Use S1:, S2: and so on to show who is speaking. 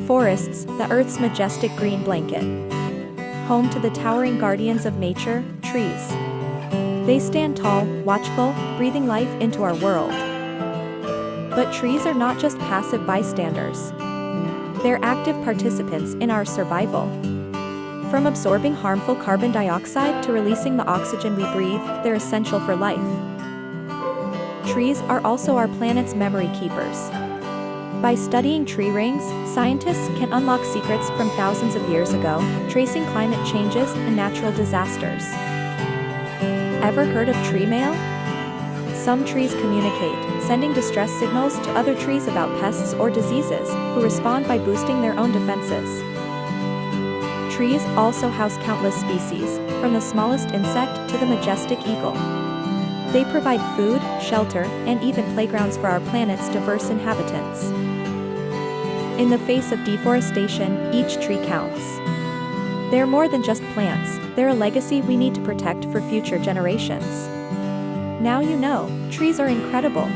S1: Forests, the Earth's majestic green blanket. Home to the towering guardians of nature, trees. They stand tall, watchful, breathing life into our world. But trees are not just passive bystanders. They're active participants in our survival. From absorbing harmful carbon dioxide to releasing the oxygen we breathe, they're essential for life. Trees are also our planet's memory keepers. By studying tree rings, scientists can unlock secrets from thousands of years ago, tracing climate changes and natural disasters. Ever heard of tree mail? Some trees communicate, sending distress signals to other trees about pests or diseases, who respond by boosting their own defenses. Trees also house countless species, from the smallest insect to the majestic eagle. They provide food, shelter, and even playgrounds for our planet's diverse inhabitants. In the face of deforestation, each tree counts. They're more than just plants, they're a legacy we need to protect for future generations. Now you know, trees are incredible.